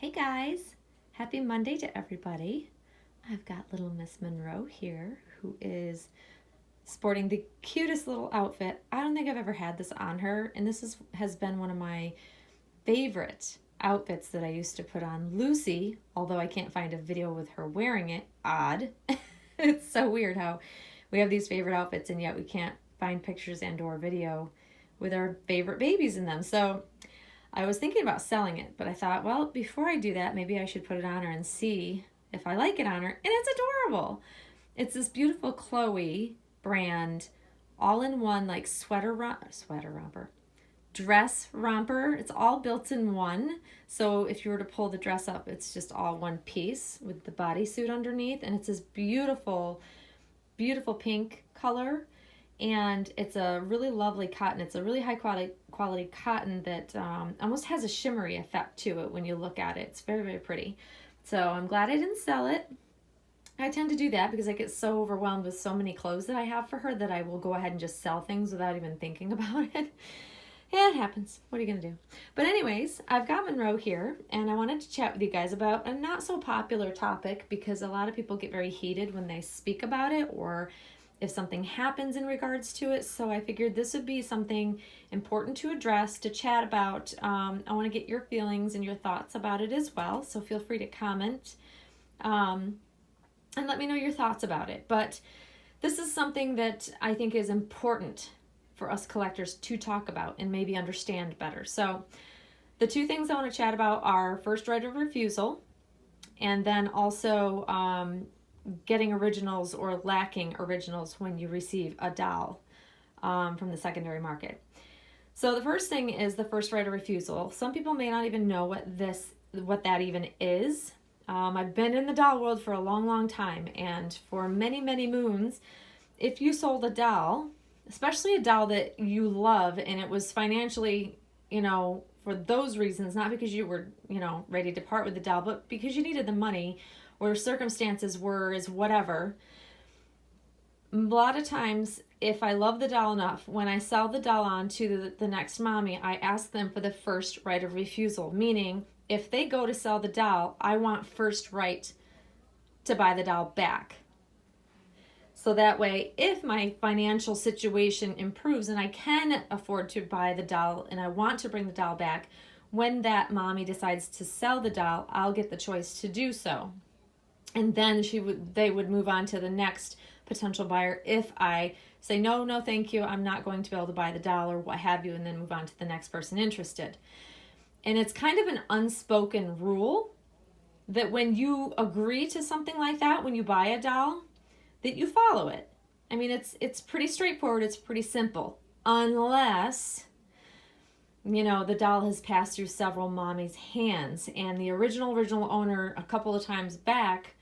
Hey guys, happy Monday to everybody. I've got little Miss Monroe here who is sporting the cutest little outfit. I don't think I've ever had this on her, and has been one of my favorite outfits that I used to put on Lucy, although I can't find a video with her wearing it. Odd. It's so weird how we have these favorite outfits and yet we can't find pictures and or video with our favorite babies in them. So I was thinking about selling it, but I thought, well, before I do that, maybe I should put it on her and see if I like it on her. And it's adorable. It's this beautiful Chloe brand, all-in-one like sweater romper, dress romper. It's all built in one. So if you were to pull the dress up, it's just all one piece with the bodysuit underneath, and it's this beautiful, beautiful pink color. And it's a really lovely cotton. It's a really high quality cotton that almost has a shimmery effect to it when you look at it. It's very, very pretty. So I'm glad I didn't sell it. I tend to do that because I get so overwhelmed with so many clothes that I have for her that I will go ahead and just sell things without even thinking about it. Yeah, it happens. What are you going to do? But anyways, I've got Monroe here, and I wanted to chat with you guys about a not so popular topic because a lot of people get very heated when they speak about it or if something happens in regards to it. So I figured this would be something important to address, to chat about. I want to get your feelings and your thoughts about it as well. So feel free to comment and let me know your thoughts about it. But this is something that I think is important for us collectors to talk about and maybe understand better. So the two things I want to chat about are first right of refusal, and then also getting originals or lacking originals when you receive a doll from the secondary market. So the first thing is the first right of refusal. Some people may not even know what that even is. I've been in the doll world for a long, long time, and for many, many moons, if you sold a doll, especially a doll that you love, and it was financially, for those reasons, not because you were, ready to part with the doll, but because you needed the money or circumstances were as whatever. A lot of times, if I love the doll enough, when I sell the doll on to the next mommy, I ask them for the first right of refusal, meaning if they go to sell the doll, I want first right to buy the doll back. So that way, if my financial situation improves and I can afford to buy the doll and I want to bring the doll back, when that mommy decides to sell the doll, I'll get the choice to do so. And then they would move on to the next potential buyer if I say, no, thank you, I'm not going to be able to buy the doll or what have you, and then move on to the next person interested. And it's kind of an unspoken rule that when you agree to something like that, when you buy a doll, that you follow it. I mean, it's pretty straightforward. It's pretty simple. Unless, the doll has passed through several mommies' hands and the original owner a couple of times back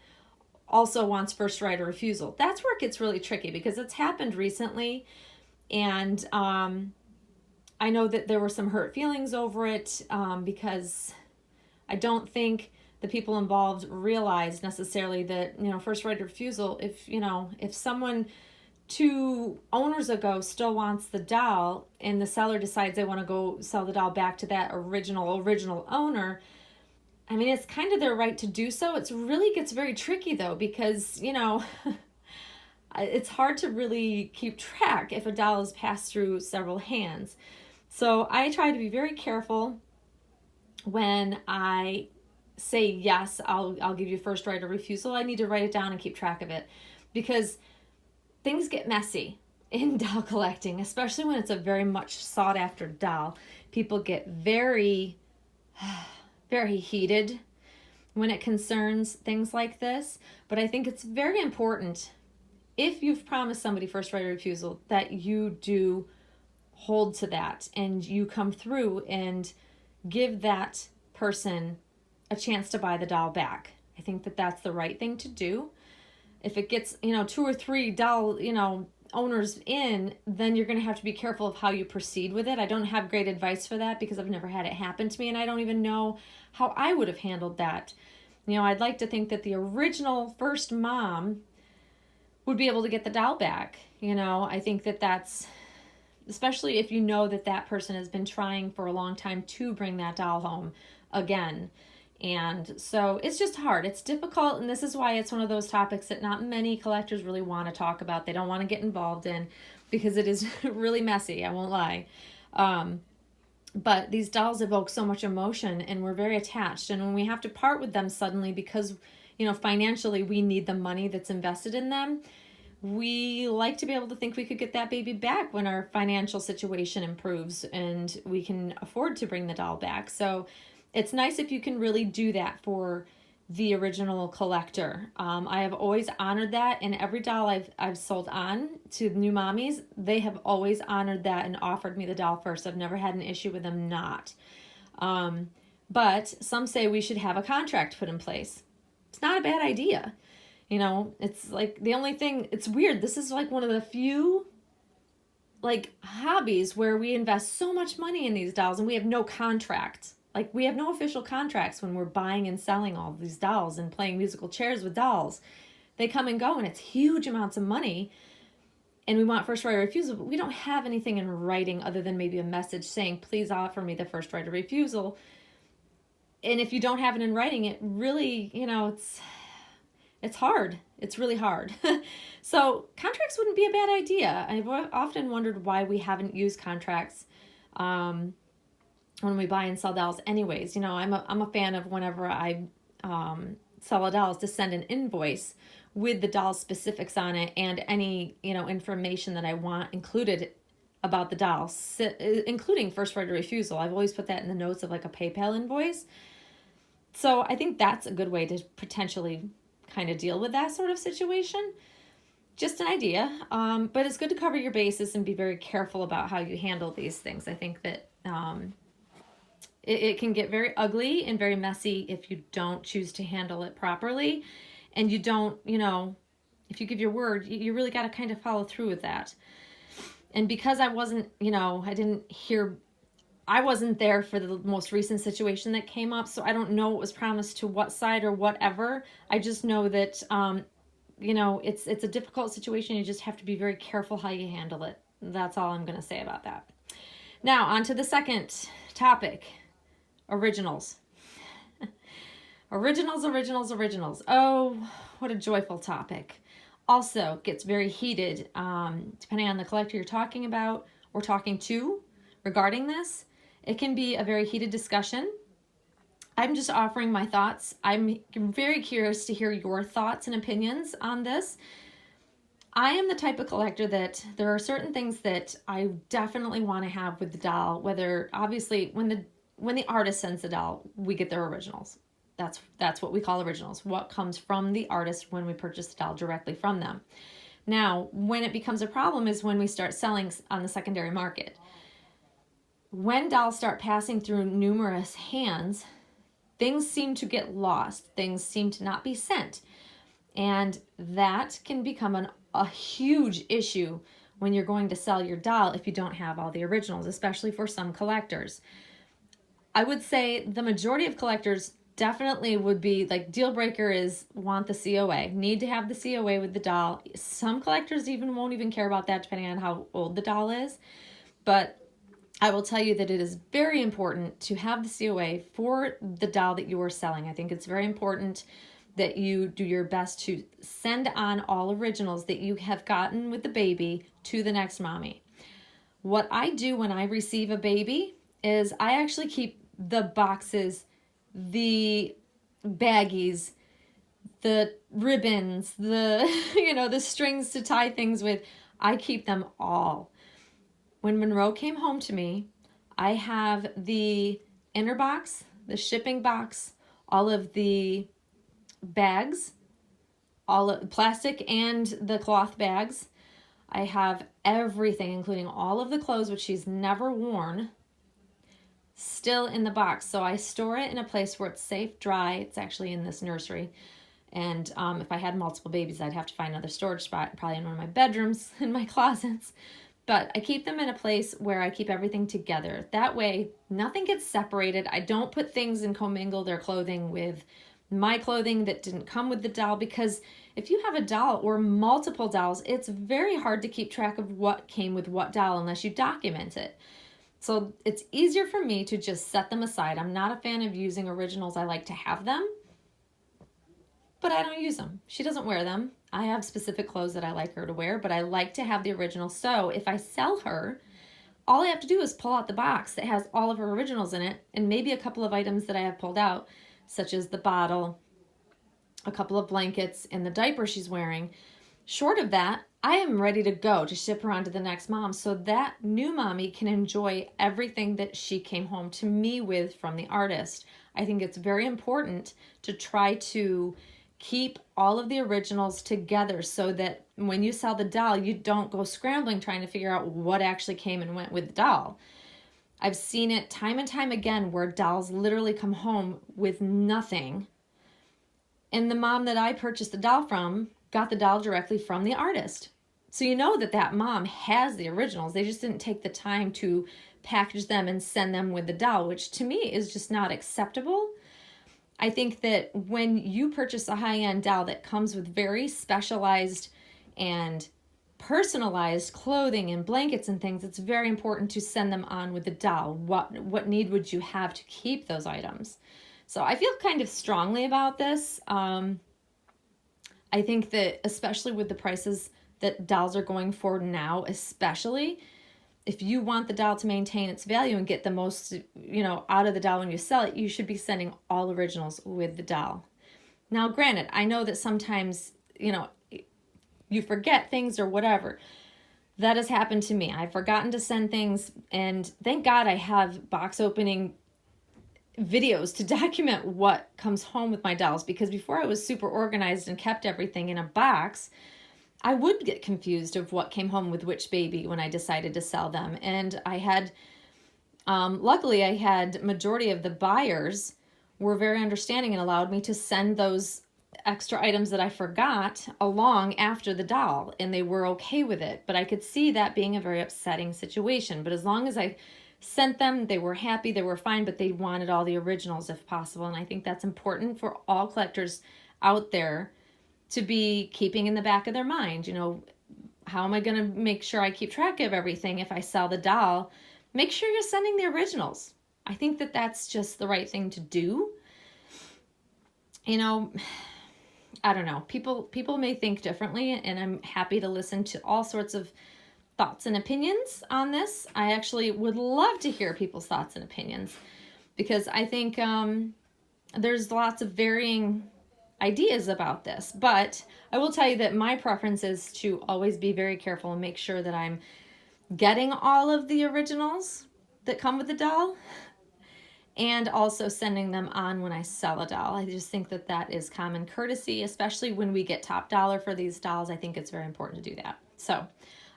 also wants first right of refusal. That's where it gets really tricky because it's happened recently, and I know that there were some hurt feelings over it because I don't think the people involved realize necessarily that, first right of refusal, if someone 2 owners ago still wants the doll and the seller decides they want to go sell the doll back to that original owner, I mean, it's kind of their right to do so. It really gets very tricky though, because, it's hard to really keep track if a doll is passed through several hands. So I try to be very careful when I say yes, I'll give you first right of refusal. I need to write it down and keep track of it because things get messy in doll collecting, especially when it's a very much sought after doll. People get very, very heated when it concerns things like this. But I think it's very important, if you've promised somebody first right of refusal, that you do hold to that and you come through and give that person a chance to buy the doll back. I think that that's the right thing to do. If it gets, 2 or 3 doll, owners in, then you're going to have to be careful of how you proceed with it. I don't have great advice for that because I've never had it happen to me, and I don't even know how I would have handled that. I'd like to think that the original first mom would be able to get the doll back. I think that that's, especially if you know that that person has been trying for a long time to bring that doll home again. And so it's just hard. It's difficult, and this is why it's one of those topics that not many collectors really want to talk about. They don't want to get involved in, because it is really messy, I won't lie. But these dolls evoke so much emotion, and we're very attached. And when we have to part with them suddenly because, financially we need the money that's invested in them, we like to be able to think we could get that baby back when our financial situation improves and we can afford to bring the doll back. So it's nice if you can really do that for the original collector. I have always honored that, and every doll I've sold on to new mommies, they have always honored that and offered me the doll first. I've never had an issue with them not. But some say we should have a contract put in place. It's not a bad idea. It's like the only thing, it's weird. This is like one of the few hobbies where we invest so much money in these dolls and we have no contract. We have no official contracts when we're buying and selling all of these dolls and playing musical chairs with dolls. They come and go, and it's huge amounts of money. And we want first right of refusal, but we don't have anything in writing other than maybe a message saying, please offer me the first right of refusal. And if you don't have it in writing, it really, it's hard. It's really hard. So contracts wouldn't be a bad idea. I've often wondered why we haven't used contracts when we buy and sell dolls anyways. I'm a fan of whenever I sell a doll to send an invoice with the doll specifics on it and any, information that I want included about the doll, including first right of refusal. I've always put that in the notes of a PayPal invoice. So I think that's a good way to potentially kind of deal with that sort of situation. Just an idea. But it's good to cover your bases and be very careful about how you handle these things. I think that it can get very ugly and very messy if you don't choose to handle it properly. And you don't, if you give your word, you really got to kind of follow through with that. And because I wasn't, I wasn't there for the most recent situation that came up, so I don't know what was promised to what side or whatever. I just know that, it's a difficult situation. You just have to be very careful how you handle it. That's all I'm going to say about that. Now, on to the second topic, originals. Originals. Oh, what a joyful topic. Also gets very heated depending on the collector you're talking about or talking to regarding this. It can be a very heated discussion. I'm just offering my thoughts. I'm very curious to hear your thoughts and opinions on this. I am the type of collector that there are certain things that I definitely want to have with the doll, whether obviously when the artist sends the doll, we get their originals. That's what we call originals, what comes from the artist when we purchase the doll directly from them. Now, when it becomes a problem is when we start selling on the secondary market. When dolls start passing through numerous hands, things seem to get lost. Things seem to not be sent. And that can become a huge issue when you're going to sell your doll if you don't have all the originals, especially for some collectors. I would say the majority of collectors definitely would be deal breaker is want the COA, need to have the COA with the doll. Some collectors even won't even care about that depending on how old the doll is. But I will tell you that it is very important to have the COA for the doll that you are selling. I think it's very important that you do your best to send on all originals that you have gotten with the baby to the next mommy. What I do when I receive a baby is I actually keep the boxes, the baggies, the ribbons, the the strings to tie things with. I keep them all. When Monroe came home to me, I have the inner box, the shipping box, all of the bags, all of plastic and the cloth bags. I have everything, including all of the clothes, which she's never worn, still in the box. So I store it in a place where it's safe, dry. It's actually in this nursery. And if I had multiple babies, I'd have to find another storage spot, probably in one of my bedrooms, in my closets. But I keep them in a place where I keep everything together. That way, nothing gets separated. I don't put things and commingle their clothing with my clothing that didn't come with the doll, because if you have a doll or multiple dolls, it's very hard to keep track of what came with what doll unless you document it. So it's easier for me to just set them aside. I'm not a fan of using originals. I like to have them, but I don't use them. She doesn't wear them. I have specific clothes that I like her to wear, but I like to have the originals. So if I sell her, all I have to do is pull out the box that has all of her originals in it and maybe a couple of items that I have pulled out, such as the bottle, a couple of blankets, and the diaper she's wearing. Short of that, I am ready to go to ship her on to the next mom so that new mommy can enjoy everything that she came home to me with from the artist. I think it's very important to try to keep all of the originals together so that when you sell the doll, you don't go scrambling trying to figure out what actually came and went with the doll. I've seen it time and time again where dolls literally come home with nothing. And the mom that I purchased the doll from got the doll directly from the artist. So you know that that mom has the originals. They just didn't take the time to package them and send them with the doll, which to me is just not acceptable. I think that when you purchase a high-end doll that comes with very specialized and personalized clothing and blankets and things, it's very important to send them on with the doll. What need would you have to keep those items? So I feel kind of strongly about this. I think that especially with the prices that dolls are going for now, especially if you want the doll to maintain its value and get the most, out of the doll when you sell it, you should be sending all originals with the doll. Now, granted, I know that sometimes, you forget things or whatever. That has happened to me. I've forgotten to send things, and thank God I have box opening videos to document what comes home with my dolls, because before I was super organized and kept everything in a box, I would get confused of what came home with which baby when I decided to sell them. And I had, luckily I had majority of the buyers were very understanding and allowed me to send those extra items that I forgot along after the doll, and they were okay with it. But I could see that being a very upsetting situation. But as long as I sent them, they were happy, they were fine, but they wanted all the originals if possible. And I think that's important for all collectors out there to be keeping in the back of their mind. How am I going to make sure I keep track of everything if I sell the doll? Make sure you're sending the originals. I think that that's just the right thing to do. I don't know. People may think differently, and I'm happy to listen to all sorts of thoughts and opinions on this. I actually would love to hear people's thoughts and opinions, because I think there's lots of varying ideas about this. But I will tell you that my preference is to always be very careful and make sure that I'm getting all of the originals that come with the doll, and also sending them on when I sell a doll. I just think that that is common courtesy, especially when we get top dollar for these dolls. I think it's very important to do that. So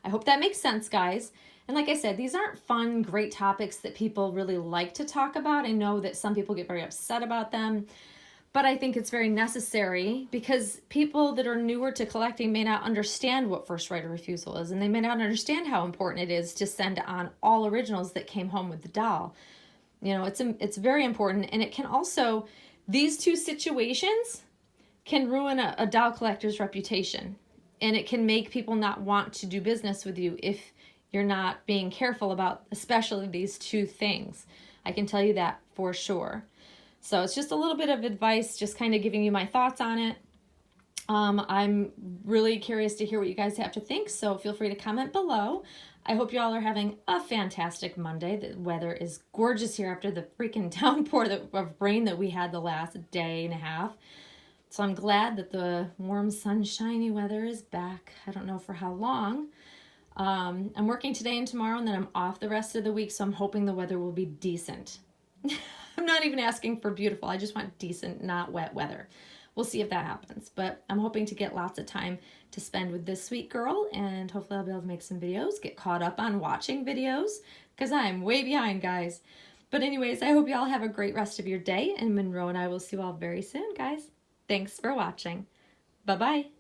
I hope that makes sense, guys. And like I said, these aren't fun, great topics that people really like to talk about. I know that some people get very upset about them, but I think it's very necessary, because people that are newer to collecting may not understand what first right of refusal is, and they may not understand how important it is to send on all originals that came home with the doll. It's very important, and it can also, these two situations can ruin a doll collector's reputation, and it can make people not want to do business with you if you're not being careful about especially these two things. I can tell you that for sure. So it's just a little bit of advice, just kind of giving you my thoughts on it. I'm really curious to hear what you guys have to think, so feel free to comment below. I hope you all are having a fantastic Monday. The weather is gorgeous here after the freaking downpour of rain that we had the last day and a half. So I'm glad that the warm, sunshiny weather is back. I don't know for how long. I'm working today and tomorrow, and then I'm off the rest of the week, so I'm hoping the weather will be decent. I'm not even asking for beautiful. I just want decent, not wet weather. We'll see if that happens. But I'm hoping to get lots of time to spend with this sweet girl, and hopefully I'll be able to make some videos, get caught up on watching videos, because I'm way behind, guys. But anyways, I hope you all have a great rest of your day, and Monroe and I will see you all very soon, guys. Thanks for watching. Bye-bye.